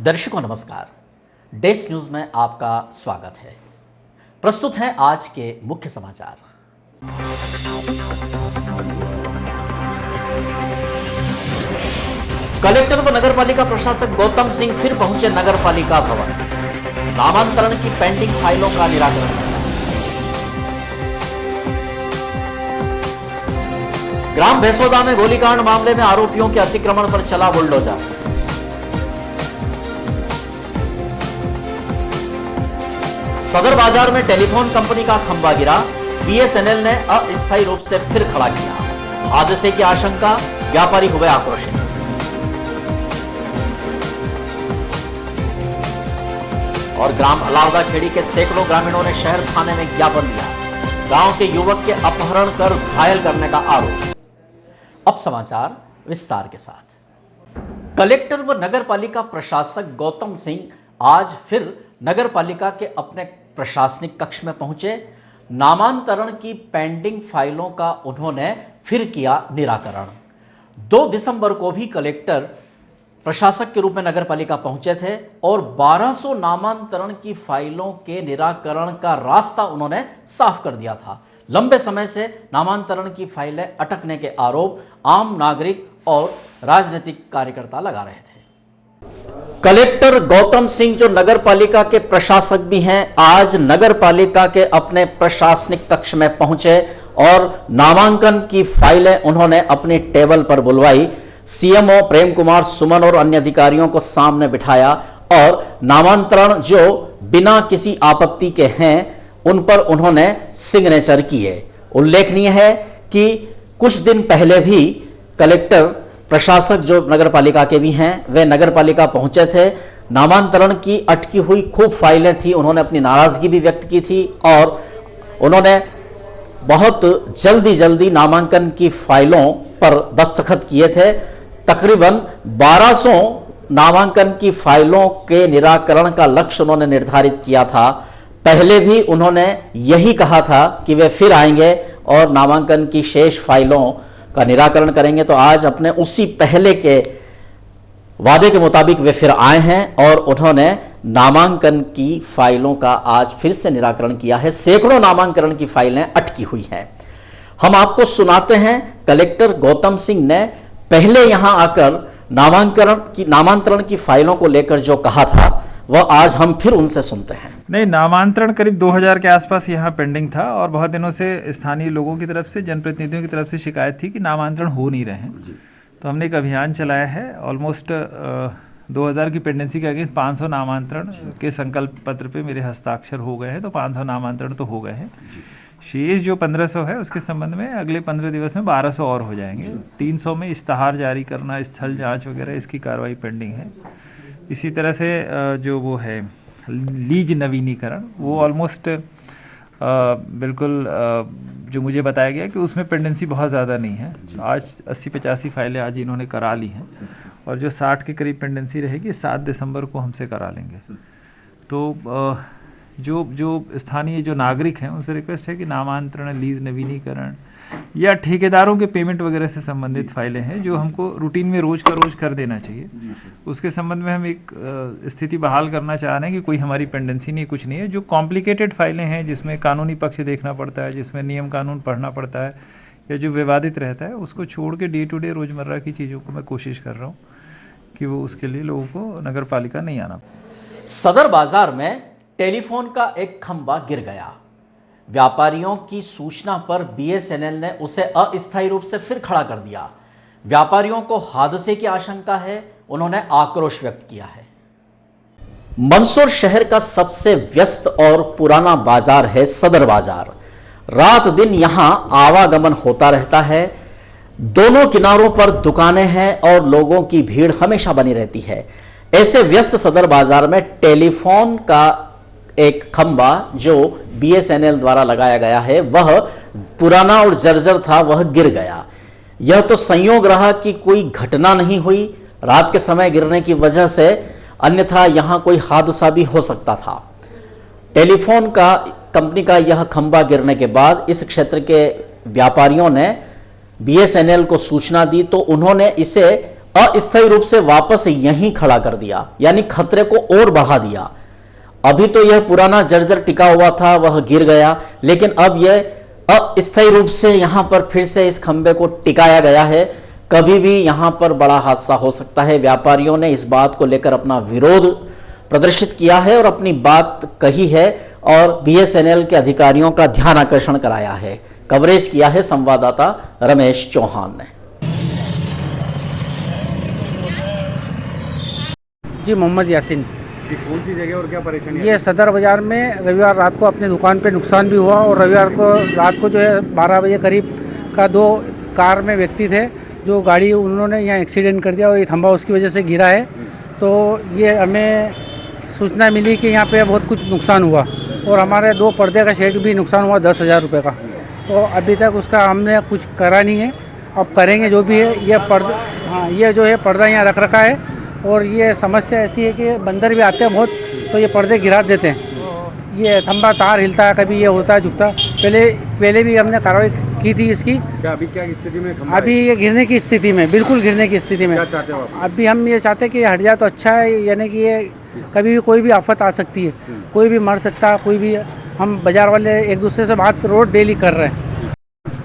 दर्शकों नमस्कार, डेस न्यूज में आपका स्वागत है। प्रस्तुत हैं आज के मुख्य समाचार। कलेक्टर व नगरपालिका प्रशासक गौतम सिंह फिर पहुंचे नगरपालिका भवन, नामांतरण की पेंडिंग फाइलों का निराकरण। ग्राम भैंसोदा में गोलीकांड मामले में आरोपियों के अतिक्रमण पर चला बुलडोजर। सदर बाजार में टेलीफोन कंपनी का खंभा गिरा, बीएसएनएल ने अस्थायी रूप से फिर खड़ा किया। हादसे की आशंका, व्यापारी हुए आक्रोशित। और ग्राम अलावदा खेड़ी के सैकड़ों ग्रामीणों ने शहर थाने में ज्ञापन दिया, गांव के युवक के अपहरण कर घायल करने का आरोप। अब समाचार विस्तार के साथ। कलेक्टर व नगरपालिका प्रशासक गौतम सिंह आज फिर नगरपालिका के अपने प्रशासनिक कक्ष में पहुंचे। नामांतरण की पेंडिंग फाइलों का उन्होंने फिर किया निराकरण। 2 दिसंबर को भी कलेक्टर प्रशासक के रूप में नगरपालिका पहुंचे थे और 1200 नामांतरण की फाइलों के निराकरण का रास्ता उन्होंने साफ कर दिया था। लंबे समय से नामांतरण की फाइलें अटकने के आरोप आम नागरिक और राजनीतिक कार्यकर्ता लगा रहे थे। कलेक्टर गौतम सिंह जो नगरपालिका के प्रशासक भी हैं, आज नगरपालिका के अपने प्रशासनिक कक्ष में पहुंचे और नामांकन की फाइलें उन्होंने अपनी टेबल पर बुलवाई। सीएमओ प्रेम कुमार सुमन और अन्य अधिकारियों को सामने बिठाया और नामांतरण जो बिना किसी आपत्ति के हैं उन पर उन्होंने सिग्नेचर किए। उल्लेखनीय है कि कुछ दिन पहले भी कलेक्टर प्रशासक जो नगरपालिका के भी हैं वे नगरपालिका पहुंचे थे। नामांतरण की अटकी हुई खूब फाइलें थी, उन्होंने अपनी नाराजगी भी व्यक्त की थी और उन्होंने बहुत जल्दी नामांकन की फाइलों पर दस्तखत किए थे। तकरीबन 1200 नामांकन की फाइलों के निराकरण का लक्ष्य उन्होंने निर्धारित किया था। पहले भी उन्होंने यही कहा था कि वे फिर आएंगे और नामांकन की शेष फाइलों का निराकरण करेंगे, तो आज अपने उसी पहले के वादे के मुताबिक वे फिर आए हैं और उन्होंने नामांकन की फाइलों का आज फिर से निराकरण किया है। सैकड़ों नामांकन की फाइलें अटकी हुई हैं। हम आपको सुनाते हैं कलेक्टर गौतम सिंह ने पहले यहां आकर नामांतरण की फाइलों को लेकर जो कहा था वह आज हम फिर उनसे सुनते हैं। नहीं, नामांतरण करीब 2000 के आसपास यहाँ पेंडिंग था और बहुत दिनों से स्थानीय लोगों की तरफ से, जनप्रतिनिधियों की तरफ से शिकायत थी कि नामांतरण हो नहीं रहे हैं। तो हमने एक अभियान चलाया है। ऑलमोस्ट 2000 की पेंडेंसी के अगेंस्ट 500 नामांतरण के संकल्प पत्र पे मेरे हस्ताक्षर हो गए हैं, तो 500 नामांतरण तो हो गए हैं। शेष जो 1500 है उसके संबंध में अगले 15 दिवस में 1200 और हो जाएंगे। 300 में इश्तहार जारी करना, स्थल जाँच वगैरह इसकी कार्रवाई पेंडिंग है। इसी तरह से जो वो है लीज नवीनीकरण, वो ऑलमोस्ट बिल्कुल जो मुझे बताया गया कि उसमें पेंडेंसी बहुत ज़्यादा नहीं है। आज 80-85 फाइलें आज इन्होंने करा ली हैं और जो 60 के करीब पेंडेंसी रहेगी 7 दिसंबर को हमसे करा लेंगे। तो जो स्थानीय जो नागरिक हैं उनसे रिक्वेस्ट है कि नामांतरण, लीज नवीनीकरण या ठेकेदारों के पेमेंट वगैरह से संबंधित फाइलें हैं जो हमको रूटीन में रोज का रोज कर देना चाहिए, उसके संबंध में हम एक स्थिति बहाल करना चाह रहे हैं कि कोई हमारी पेंडेंसी नहीं, कुछ नहीं है। जो कॉम्प्लिकेटेड फाइलें हैं जिसमें कानूनी पक्ष देखना पड़ता है, जिसमें नियम कानून पढ़ना पड़ता है या जो विवादित रहता है, उसको छोड़ के डे टू डे रोज़मर्रा की चीज़ों को मैं कोशिश कर रहा हूँ कि वो उसके लिए लोगों को नगरपालिका नहीं आना। सदर बाजार में टेलीफोन का एक खंभा गिर गया। व्यापारियों की सूचना पर बीएसएनएल ने उसे अस्थायी रूप से फिर खड़ा कर दिया। व्यापारियों को हादसे की आशंका है, उन्होंने आक्रोश व्यक्त किया है। मंदसौर शहर का सबसे व्यस्त और पुराना बाजार है सदर बाजार। रात दिन यहां आवागमन होता रहता है। दोनों किनारों पर दुकानें हैं और लोगों की भीड़ हमेशा बनी रहती है। ऐसे व्यस्त सदर बाजार में टेलीफोन का एक खंभा जो बीएसएनएल द्वारा लगाया गया है वह पुराना और जर्जर था, वह गिर गया। यह तो संयोग रहा कि कोई घटना नहीं हुई रात के समय गिरने की वजह से, अन्यथा यहां कोई हादसा भी हो सकता था। टेलीफोन का कंपनी का यह खंभा गिरने के बाद इस क्षेत्र के व्यापारियों ने बीएसएनएल को सूचना दी तो उन्होंने इसे अस्थायी रूप से वापस यहीं खड़ा कर दिया, यानी खतरे को और बढ़ा दिया। अभी तो यह पुराना जर्जर टिका हुआ था, वह गिर गया, लेकिन अब यह अस्थायी रूप से यहां पर फिर से इस खंबे को टिकाया गया है। कभी भी यहां पर बड़ा हादसा हो सकता है। व्यापारियों ने इस बात को लेकर अपना विरोध प्रदर्शित किया है और अपनी बात कही है और बीएसएनएल के अधिकारियों का ध्यान आकर्षण कराया है। कवरेज किया है संवाददाता रमेश चौहान ने। जी, मोहम्मद यासीन। कौन सी जगह और क्या परेशानी? ये सदर बाज़ार में रविवार रात को अपने दुकान पे नुकसान भी हुआ और रविवार को रात को जो है 12 बजे करीब का 2 कार में व्यक्ति थे जो गाड़ी उन्होंने यहाँ एक्सीडेंट कर दिया और ये खंभा उसकी वजह से गिरा है। तो ये हमें सूचना मिली कि यहाँ पे बहुत कुछ नुकसान हुआ और हमारे 2 पर्दे का शेड भी नुकसान हुआ 10,000 रुपये का। तो अभी तक उसका हमने कुछ करा नहीं है, अब करेंगे जो भी है। ये पर्दा, हाँ, ये जो है पर्दा यहाँ रख रखा है और ये समस्या ऐसी है कि बंदर भी आते हैं बहुत, तो ये पर्दे गिरा देते हैं। ये खंभा तार हिलता है, कभी ये होता है झुकता। पहले भी हमने कार्रवाई की थी इसकी। क्या अभी क्या स्थिति में खंभा अभी ये गिरने की स्थिति में, बिल्कुल गिरने की स्थिति में। क्या चाहते हो आप? अभी हम ये चाहते हैं कि हट जाए तो अच्छा है, यानी कि ये कभी भी कोई भी आफत आ सकती है, कोई भी मर सकता है, कोई भी। हम बाजार वाले एक दूसरे से बात रोज डेली कर रहे हैं।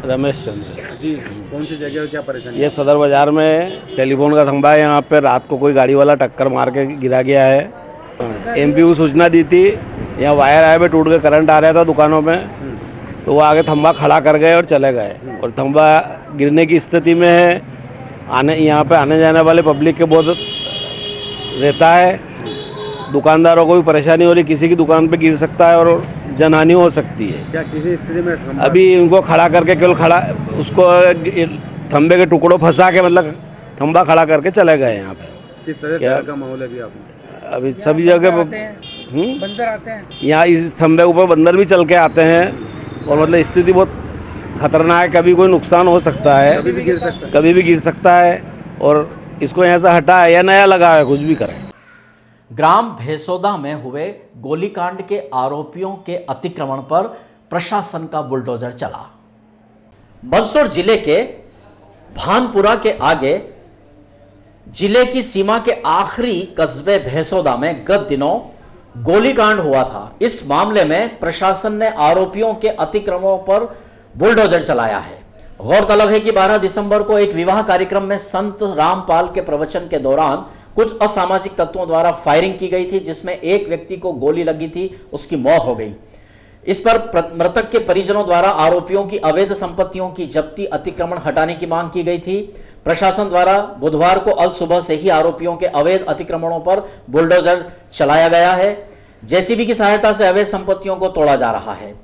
रमेश चंद्र जी, कौन सी जगह और क्या परेशानी? ये सदर बाज़ार में टेलीफोन का खंभा है। यहाँ पे रात को कोई गाड़ी वाला टक्कर मार के गिरा गया है। एमपी को सूचना दी थी, यहाँ वायर आए पे टूट के करंट आ रहा था दुकानों में, तो वो आगे खंभा खड़ा कर गए और चले गए और खंभा गिरने की स्थिति में है। यहाँ पे आने जाने वाले पब्लिक के बहुत रहता है। दुकानदारों को भी परेशानी हो रही, किसी की दुकान पे गिर सकता है और जनहानि हो सकती है। क्या किसी स्थिति में खंभा? अभी इनको खड़ा करके केवल खड़ा उसको खंबे के टुकड़ों फंसा के मतलब खंभा खड़ा करके चले गए यहाँ पे। किस तरह का माहौल है अभी आप? अभी सभी जगह बंदर आते हैं यहाँ इस खंबे के ऊपर बंदर भी चल के आते हैं और मतलब स्थिति बहुत खतरनाक है। कभी कोई नुकसान हो सकता है, कभी भी गिर सकता है, कभी भी गिर सकता है और इसको यहाँ से हटा या नया लगा है, कुछ भी करें। ग्राम भेसोदा में हुए गोलीकांड के आरोपियों के अतिक्रमण पर प्रशासन का बुलडोजर चला। मंदसौर जिले के भानपुरा के आगे जिले की सीमा के आखिरी कस्बे भेसोदा में गत दिनों गोलीकांड हुआ था। इस मामले में प्रशासन ने आरोपियों के अतिक्रमणों पर बुलडोजर चलाया है। गौरतलब है कि 12 दिसंबर को एक विवाह कार्यक्रम में संत रामपाल के प्रवचन के दौरान कुछ असामाजिक तत्वों द्वारा फायरिंग की गई थी, जिसमें एक व्यक्ति को गोली लगी थी, उसकी मौत हो गई। इस पर मृतक के परिजनों द्वारा आरोपियों की अवैध संपत्तियों की जब्ती, अतिक्रमण हटाने की मांग की गई थी। प्रशासन द्वारा बुधवार को अल सुबह से ही आरोपियों के अवैध अतिक्रमणों पर बुलडोजर चलाया गया है। जेसीबी की सहायता से अवैध संपत्तियों को तोड़ा जा रहा है।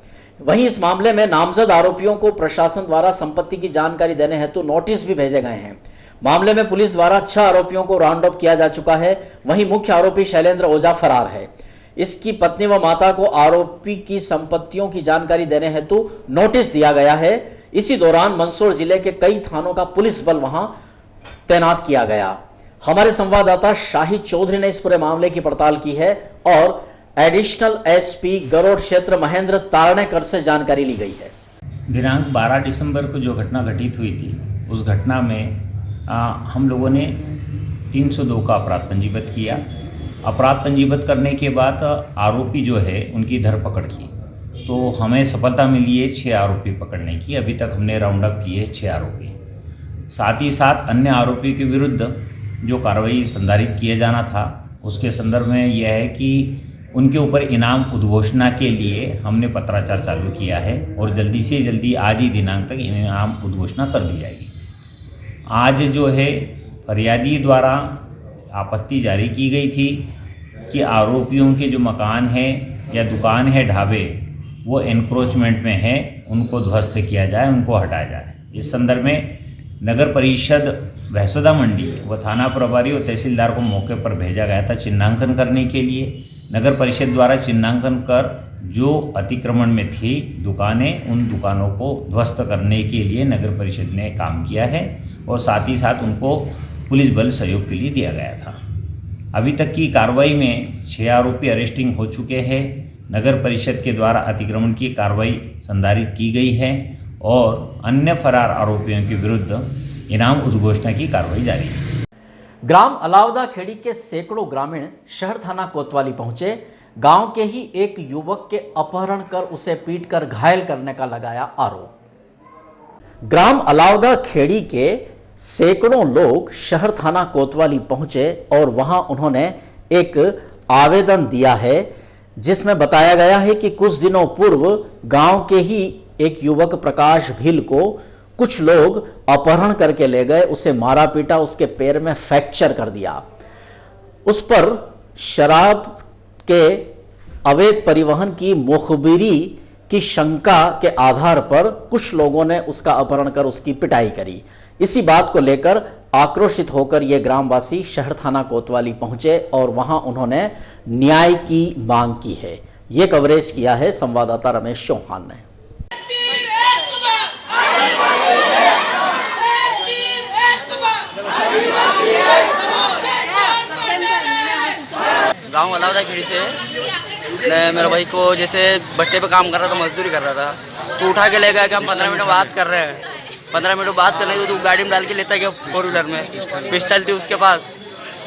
वहीं इस मामले में नामजद आरोपियों को प्रशासन द्वारा संपत्ति की जानकारी देने हेतु नोटिस भी भेजे गए हैं। मामले में पुलिस द्वारा 6 आरोपियों को राउंड अप किया जा चुका है। वहीं मुख्य आरोपी शैलेंद्र ओझा फरार है। इसकी पत्नी व माता को आरोपी की संपत्तियों की जानकारी देने हेतु नोटिस दिया गया है। इसी दौरान मंदसौर जिले के कई थानों का पुलिस बल वहां तैनात किया गया। हमारे संवाददाता शाहिद चौधरी ने इस पूरे मामले की पड़ताल की है और एडिशनल एसपी गरुड़ क्षेत्र महेंद्र तारणेकर से जानकारी ली गई है। दिनांक 12 दिसंबर को जो घटना घटित हुई थी, उस घटना में हम लोगों ने 302 का अपराध पंजीबद्ध किया। अपराध पंजीबद्ध करने के बाद आरोपी जो है उनकी धरपकड़ की, तो हमें सफलता मिली है 6 आरोपी पकड़ने की। अभी तक हमने राउंड अप किए 6 आरोपी। साथ ही साथ अन्य आरोपी के विरुद्ध जो कार्रवाई संधारित किया जाना था, उसके संदर्भ में यह है कि उनके ऊपर इनाम उद्घोषणा के लिए हमने पत्राचार चालू किया है और जल्दी से जल्दी आज ही दिनांक तक इनाम उद्घोषणा कर दी जाएगी। आज जो है फरियादी द्वारा आपत्ति जारी की गई थी कि आरोपियों के जो मकान है या दुकान है, ढाबे, वो एनक्रोचमेंट में है, उनको ध्वस्त किया जाए, उनको हटाया जाए। इस संदर्भ में नगर परिषद भेसोदा मंडी व थाना प्रभारी और तहसीलदार को मौके पर भेजा गया था चिन्हांकन करने के लिए। नगर परिषद द्वारा चिन्हांकन कर जो अतिक्रमण में थी दुकानें, उन दुकानों को ध्वस्त करने के लिए नगर परिषद ने काम किया है और साथ ही साथ उनको पुलिस बल सहयोग के लिए दिया गया था। अभी तक की कार्रवाई में 6 आरोपी अरेस्टिंग हो चुके हैं। नगर परिषद के द्वारा अतिक्रमण की कार्रवाई संधारित की गई है और अन्य फरार आरोपियों के विरुद्ध इनाम उद्घोषणा की कार्रवाई जारी है। ग्राम अलावदा खेड़ी के सैकड़ों ग्रामीण शहर थाना कोतवाली पहुंचे। गांव के ही एक युवक के अपहरण कर उसे पीटकर घायल करने का लगाया आरोप। ग्राम अलावदा खेड़ी के सैकड़ों लोग शहर थाना कोतवाली पहुंचे और वहां उन्होंने एक आवेदन दिया है जिसमें बताया गया है कि कुछ दिनों पूर्व गांव के ही एक युवक प्रकाश भील को कुछ लोग अपहरण करके ले गए, उसे मारा पीटा, उसके पैर में फ्रैक्चर कर दिया। उस पर शराब के अवैध परिवहन की मुखबिरी की शंका के आधार पर कुछ लोगों ने उसका अपहरण कर उसकी पिटाई करी। इसी बात को लेकर आक्रोशित होकर ये ग्रामवासी शहर थाना कोतवाली पहुंचे और वहां उन्होंने न्याय की मांग की है। ये कवरेज किया है संवाददाता रमेश चौहान ने। गांव अलावदा खेड़ी से मेरे भाई को जैसे भट्टे पे काम कर रहा था, मजदूरी कर रहा था, तो उठा के ले गया कि हम 15 मिनट बात कर रहे हैं। 15 मिनट बात करने के तो गाड़ी में डाल के लेता गया, 4 व्हीलर में पिस्टल थी उसके पास।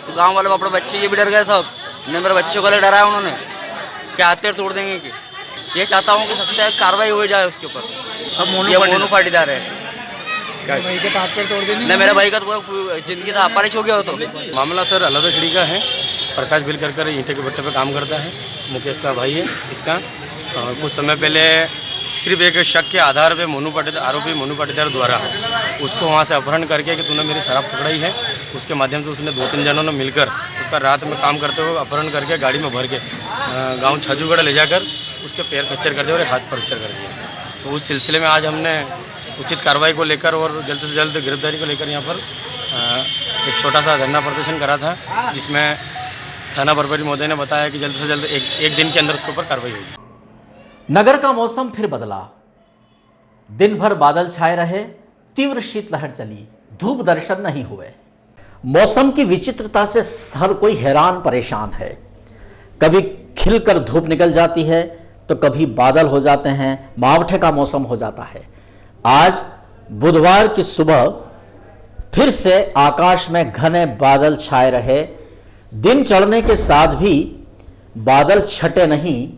तो गांव वाले अपने बच्चे ये भी डर गए सब, ने मेरे बच्चे को ले डराया उन्होंने कि हाथ पैर तोड़ देंगे। कि ये चाहता हूँ कि सबसे कार्रवाई हो जाए उसके ऊपर। ये मोनू पाटीदार है, नहीं मेरे भाई का तो जिंदगी का अपरिच हो गया हो। तो मामला सर अलावदा खेड़ी का है। प्रकाश बिल कर ईंटे के भट्टे पे काम करता है, मुकेश का भाई है इसका। कुछ समय पहले सिर्फ एक शक के आधार पे आरोपी मोनू पाटीदार द्वारा उसको वहाँ से अपहरण करके कि तूने मेरी शराब पकड़ाई है, उसके माध्यम से उसने 2-3 जनों ने मिलकर उसका रात में काम करते हुए अपहरण करके गाड़ी में भर के गाँव छाजूगढ़ ले जाकर उसके पैर फ्रैक्चर कर दिया और एक हाथ फ्रैक्चर कर दिया। तो उस सिलसिले में आज हमने उचित कार्रवाई को लेकर और जल्द से जल्द गिरफ्तारी को लेकर यहाँ पर एक छोटा सा धरना प्रदर्शन करा था, जिसमें थाना प्रभारी महोदय ने बताया कि जल्द से जल्द एक दिन के अंदर उसके ऊपर कार्रवाई होगी। नगर का मौसम फिर बदला। दिन भर बादल छाए रहे, तीव्र शीतलहर चली, धूप दर्शन नहीं हुए। मौसम की विचित्रता से हर कोई हैरान परेशान है। कभी खिलकर धूप निकल जाती है तो कभी बादल हो जाते हैं, मावठे का मौसम हो जाता है। आज बुधवार की सुबह फिर से आकाश में घने बादल छाए रहे। दिन चढ़ने के साथ भी बादल छटे नहीं,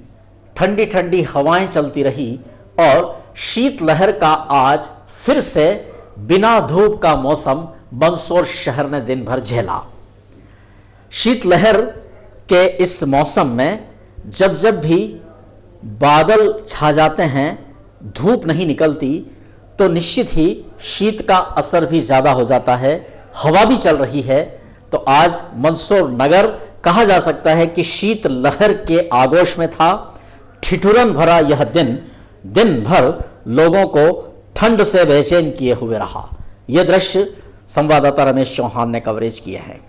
ठंडी ठंडी हवाएं चलती रही और शीतलहर का आज फिर से बिना धूप का मौसम मंदसौर शहर ने दिन भर झेला। शीतलहर के इस मौसम में जब जब भी बादल छा जाते हैं, धूप नहीं निकलती, तो निश्चित ही शीत का असर भी ज़्यादा हो जाता है। हवा भी चल रही है, तो आज मंदसौर नगर कहा जा सकता है कि शीत लहर के आगोश में था। ठिठुरन भरा यह दिन भर लोगों को ठंड से बेचैन किए हुए रहा। यह दृश्य संवाददाता रमेश चौहान ने कवरेज किए हैं।